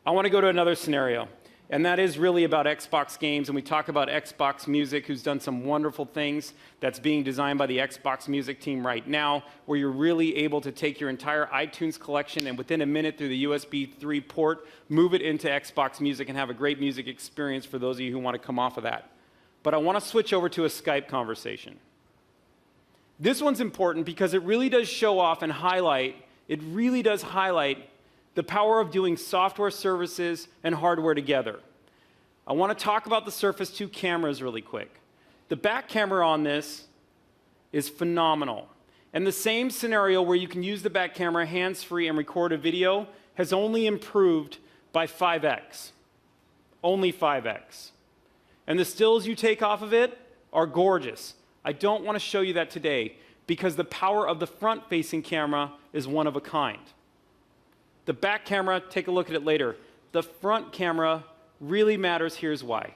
I want to go to another scenario, and that is really about Xbox games, and we talk about Xbox Music, who's done some wonderful things that's being designed by the Xbox Music team right now, where you're really able to take your entire iTunes collection and within a minute through the USB 3 port, move it into Xbox Music and have a great music experience for those of you who want to come off of that. But I want to switch over to a Skype conversation. This one's important because it really does show off and highlight, the power of doing software services and hardware together. I want to talk about the Surface 2 cameras really quick. The back camera on this is phenomenal. And the same scenario where you can use the back camera hands-free and record a video has only improved by 5x. Only 5x. And the stills you take off of it are gorgeous. I don't want to show you that today because the power of the front-facing camera is one of a kind. The back camera, take a look at it later. The front camera really matters. Here's why.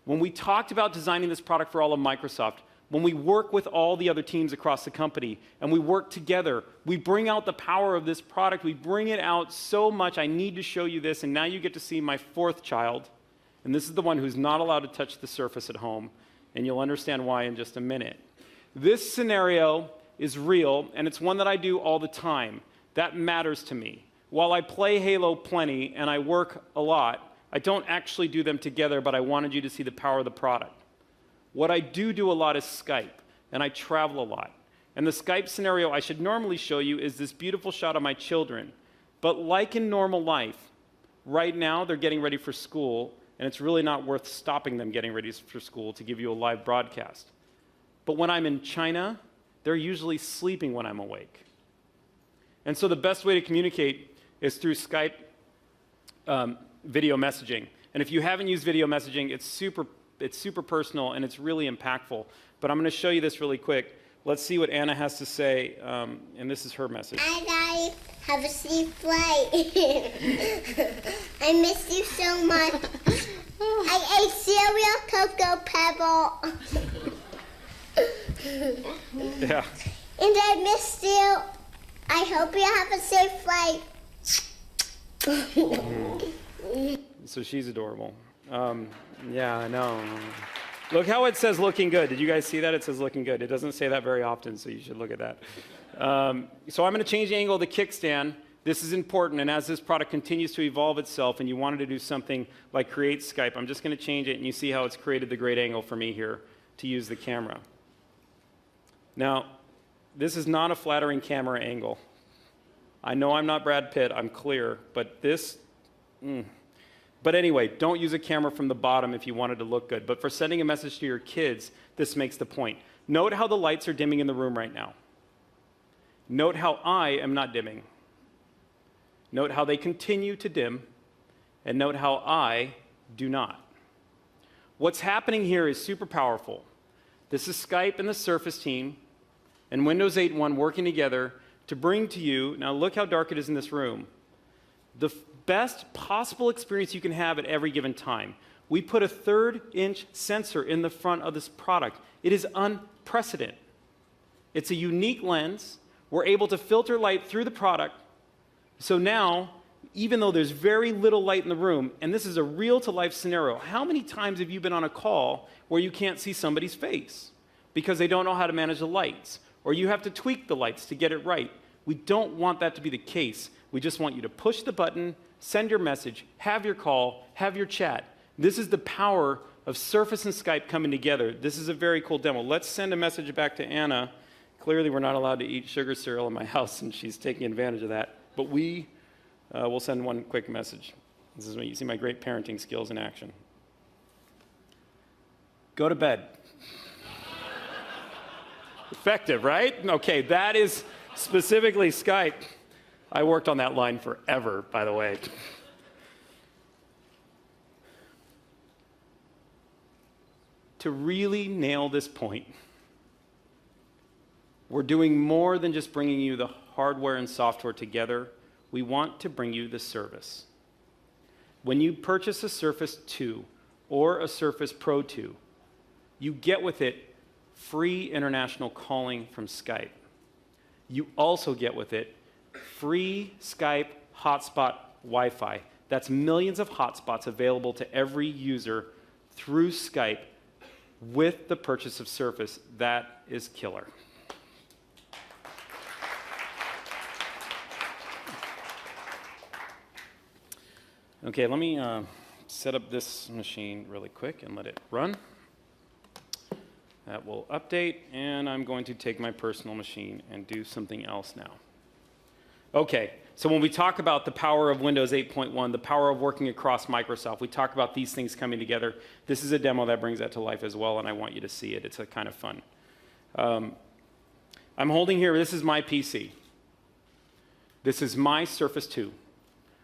When we talked about designing this product for all of Microsoft, when we work with all the other teams across the company and we work together, we bring out the power of this product. We bring it out so much. I need to show you this, and now you get to see my fourth child. And this is the one who's not allowed to touch the Surface at home, and you'll understand why in just a minute. This scenario is real, and it's one that I do all the time. That matters to me. While I play Halo plenty and I work a lot, I don't actually do them together, but I wanted you to see the power of the product. What I do a lot is Skype, and I travel a lot. And the Skype scenario I should normally show you is this beautiful shot of my children. But like in normal life, right now they're getting ready for school, and it's really not worth stopping them getting ready for school to give you a live broadcast. But when I'm in China, they're usually sleeping when I'm awake. And so the best way to communicate is through Skype video messaging. And if you haven't used video messaging, it's super personal and it's really impactful. But I'm going to show you this really quick. Let's see what Anna has to say, and this is her message. Hi guys, have a safe flight. I miss you so much. I ate cereal, Cocoa Pebble. Yeah. And I missed you. I hope you have a safe flight. So she's adorable. Yeah, I know. Look how it says looking good. Did you guys see that? It says looking good. It doesn't say that very often, so you should look at that. So I'm going to change the angle of the kickstand. This is important, and as this product continues to evolve itself and you wanted to do something like create Skype, I'm just going to change it, and you see how it's created the great angle for me here to use the camera. Now, this is not a flattering camera angle. I know I'm not Brad Pitt, I'm clear, but this, But anyway, don't use a camera from the bottom if you want it to look good. But for sending a message to your kids, this makes the point. Note how the lights are dimming in the room right now. Note how I am not dimming. Note how they continue to dim, and note how I do not. What's happening here is super powerful. This is Skype and the Surface team and Windows 8.1 working together to bring to you, now look how dark it is in this room, the best possible experience you can have at every given time. We put a 1/3-inch sensor in the front of this product. It is unprecedented. It's a unique lens. We're able to filter light through the product. So now, even though there's very little light in the room, and this is a real-to-life scenario, how many times have you been on a call where you can't see somebody's face because they don't know how to manage the lights, or you have to tweak the lights to get it right? We don't want that to be the case. We just want you to push the button, send your message, have your call, have your chat. This is the power of Surface and Skype coming together. This is a very cool demo. Let's send a message back to Anna. Clearly, we're not allowed to eat sugar cereal in my house, and she's taking advantage of that. But we will send one quick message. This is when you see my great parenting skills in action. Go to bed. Effective, right? Okay, that is specifically Skype. I worked on that line forever, by the way. To really nail this point, we're doing more than just bringing you the hardware and software together. We want to bring you the service. When you purchase a Surface 2 or a Surface Pro 2, you get with it free international calling from Skype. You also get with it free Skype hotspot Wi-Fi. That's millions of hotspots available to every user through Skype with the purchase of Surface. That is killer. Okay, let me set up this machine really quick and let it run. That will update, and I'm going to take my personal machine and do something else now. Okay, so when we talk about the power of Windows 8.1, the power of working across Microsoft, we talk about these things coming together. This is a demo that brings that to life as well, and I want you to see it. It's a kind of fun. I'm holding here, this is my PC. This is my Surface 2.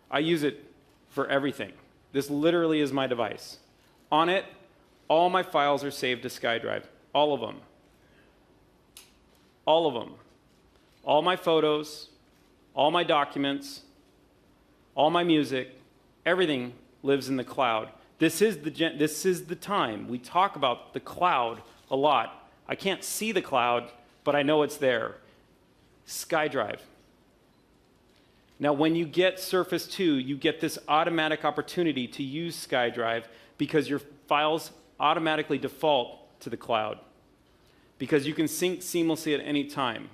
I use it for everything. This literally is my device. On it, all my files are saved to SkyDrive. All of them. All of them. All my photos, all my documents, all my music, everything lives in the cloud. This is the time. We talk about the cloud a lot. I can't see the cloud, but I know it's there. SkyDrive. Now, when you get Surface 2, you get this automatic opportunity to use SkyDrive because your files automatically default to the cloud, because you can sync seamlessly at any time.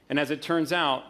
And as it turns out,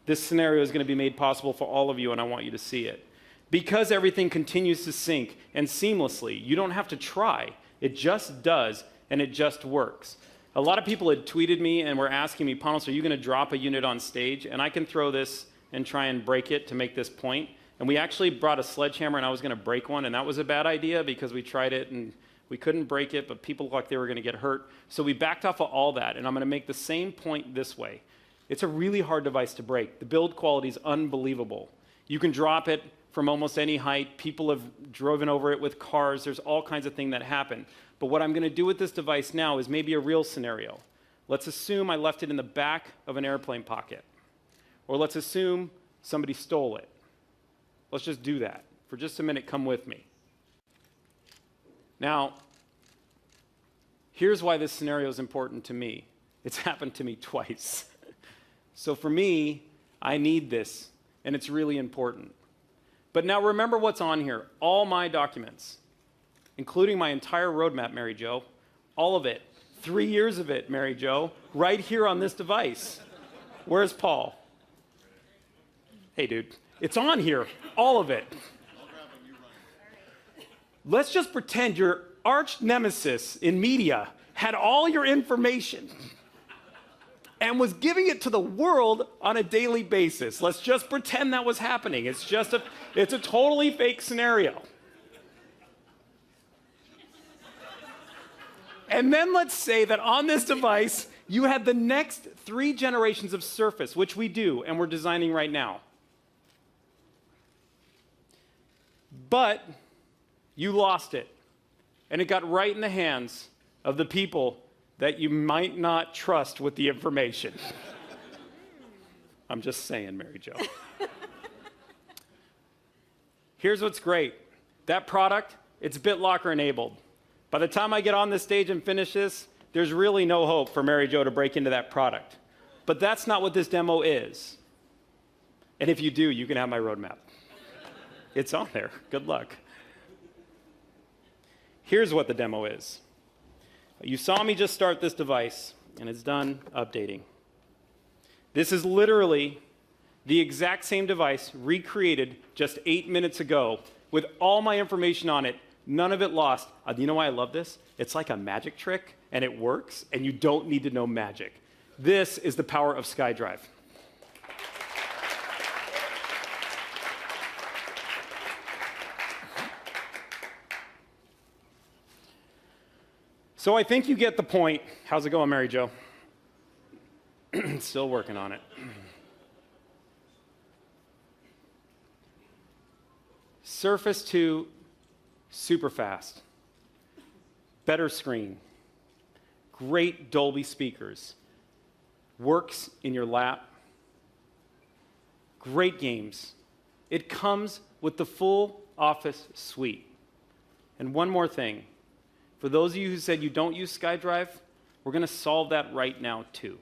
this scenario is going to be made possible for all of you, and I want you to see it. Because everything continues to sync and seamlessly, you don't have to try. It just does, and it just works. A lot of people had tweeted me and were asking me, Panos, are you going to drop a unit on stage? And I can throw this and try and break it to make this point. And we actually brought a sledgehammer, and I was going to break one, and that was a bad idea because we tried it, and we couldn't break it, but people looked like they were going to get hurt. So we backed off of all that, and I'm going to make the same point this way. It's a really hard device to break. The build quality is unbelievable. You can drop it from almost any height. People have driven over it with cars. There's all kinds of things that happen. But what I'm going to do with this device now is maybe a real scenario. Let's assume I left it in the back of an airplane pocket. Or let's assume somebody stole it. Let's just do that. For just a minute, come with me. Now, here's why this scenario is important to me. It's happened to me twice. So for me, I need this, and it's really important. But now remember what's on here. All my documents, including my entire roadmap, Mary Jo, all of it, 3 years of it, Mary Jo, right here on this device. Where's Paul? Hey, dude, it's on here, all of it. Let's just pretend your arch nemesis in media had all your information and was giving it to the world on a daily basis. Let's just pretend that was happening. It's a totally fake scenario. And then let's say that on this device, you had the next 3 generations of Surface, which we do, and we're designing right now. But you lost it, and it got right in the hands of the people that you might not trust with the information. I'm just saying, Mary Jo. Here's what's great. That product, it's BitLocker enabled. By the time I get on this stage and finish this, there's really no hope for Mary Jo to break into that product. But that's not what this demo is. And if you do, you can have my roadmap. It's on there. Good luck. Here's what the demo is. You saw me just start this device, and it's done updating. This is literally the exact same device recreated just 8 minutes ago with all my information on it, none of it lost. You know why I love this? It's like a magic trick, and it works, and you don't need to know magic. This is the power of SkyDrive. So I think you get the point. How's it going, Mary Jo? Still working on it. Surface 2, super fast. Better screen. Great Dolby speakers. Works in your lap. Great games. It comes with the full Office suite. And one more thing. For those of you who said you don't use SkyDrive, we're going to solve that right now too.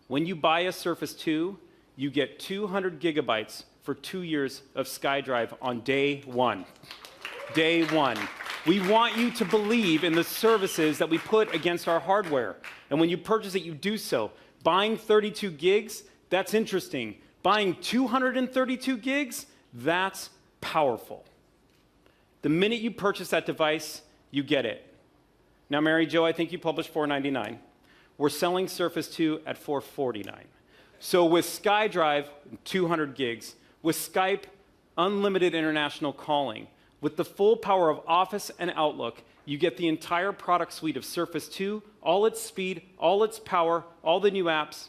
When you buy a Surface 2, you get 200 gigabytes for 2 years of SkyDrive on day one. Day one. We want you to believe in the services that we put against our hardware. And when you purchase it, you do so. Buying 32 gigs, that's interesting. Buying 232 gigs, that's powerful. The minute you purchase that device, you get it. Now, Mary Jo, I think you published $499. We're selling Surface 2 at $449. So with SkyDrive, 200 gigs, with Skype, unlimited international calling, with the full power of Office and Outlook, you get the entire product suite of Surface 2, all its speed, all its power, all the new apps,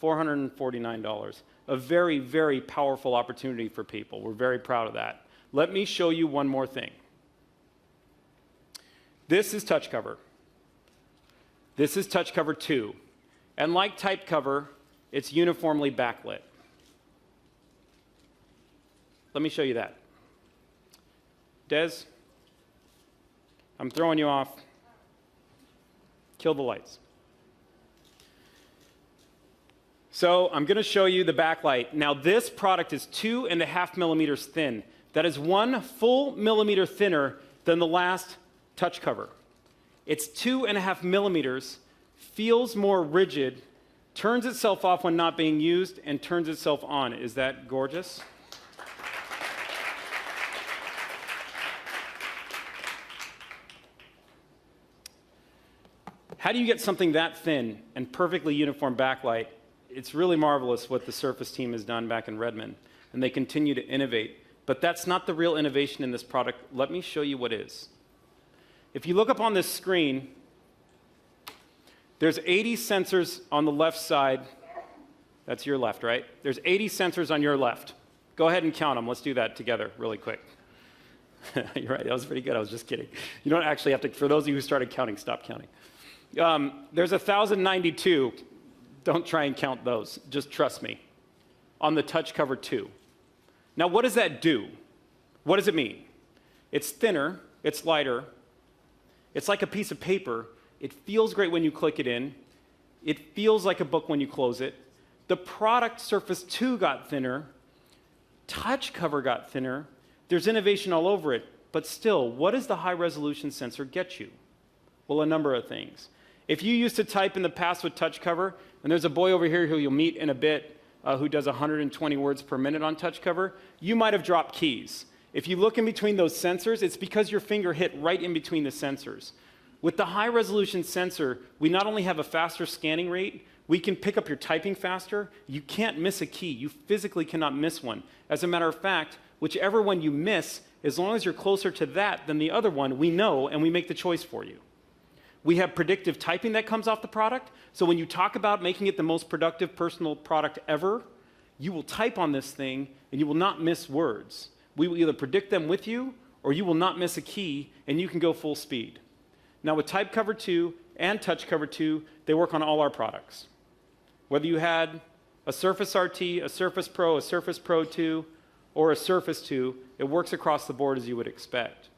$449. A very, very powerful opportunity for people. We're very proud of that. Let me show you one more thing. This is Touch Cover. This is Touch Cover 2. And like Type Cover, it's uniformly backlit. Let me show you that. Des, I'm throwing you off. Kill the lights. So I'm going to show you the backlight. Now this product is 2.5 millimeters thin. That is 1 full millimeter thinner than the last Touch Cover. It's 2.5 millimeters, feels more rigid, turns itself off when not being used, and turns itself on. Is that gorgeous? How do you get something that thin and perfectly uniform backlight? It's really marvelous what the Surface team has done back in Redmond, and they continue to innovate. But that's not the real innovation in this product. Let me show you what is. If you look up on this screen, there's 80 sensors on the left side. That's your left, right? There's 80 sensors on your left. Go ahead and count them. Let's do that together really quick. You're right. That was pretty good. I was just kidding. You don't actually have to, for those of you who started counting, stop counting. There's 1,092. Don't try and count those. Just trust me. On the Touch Cover 2. Now, what does that do? What does it mean? It's thinner. It's lighter. It's like a piece of paper. It feels great when you click it in. It feels like a book when you close it. The product Surface 2 got thinner. Touch Cover got thinner. There's innovation all over it. But still, what does the high-resolution sensor get you? Well, a number of things. If you used to type in the past with Touch Cover, and there's a boy over here who you'll meet in a bit who does 120 words per minute on Touch Cover, you might have dropped keys. If you look in between those sensors, it's because your finger hit right in between the sensors. With the high-resolution sensor, we not only have a faster scanning rate, we can pick up your typing faster. You can't miss a key. You physically cannot miss one. As a matter of fact, whichever one you miss, as long as you're closer to that than the other one, we know and we make the choice for you. We have predictive typing that comes off the product, so when you talk about making it the most productive personal product ever, you will type on this thing and you will not miss words. We will either predict them with you, or you will not miss a key and you can go full speed. Now with Type Cover 2 and Touch Cover 2, they work on all our products. Whether you had a Surface RT, a Surface Pro, a Surface Pro 2, or a Surface 2, it works across the board as you would expect.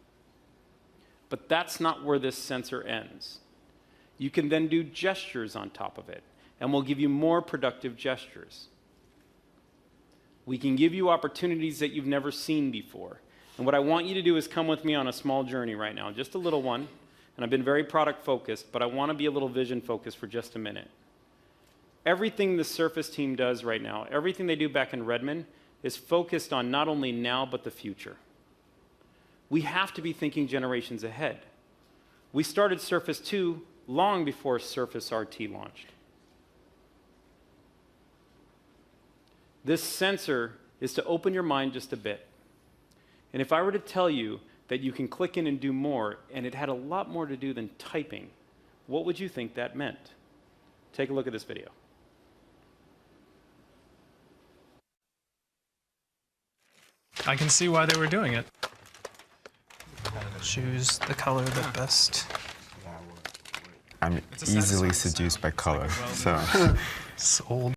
But that's not where this sensor ends. You can then do gestures on top of it, and we'll give you more productive gestures. We can give you opportunities that you've never seen before. And what I want you to do is come with me on a small journey right now, just a little one. And I've been very product focused, but I want to be a little vision focused for just a minute. Everything the Surface team does right now, everything they do back in Redmond, is focused on not only now, but the future. We have to be thinking generations ahead. We started Surface 2 long before Surface RT launched. This sensor is to open your mind just a bit. And if I were to tell you that you can click in and do more, and it had a lot more to do than typing, what would you think that meant? Take a look at this video. I can see why they were doing it. Choose the color that best. I'm easily seduced by color, so. Sold.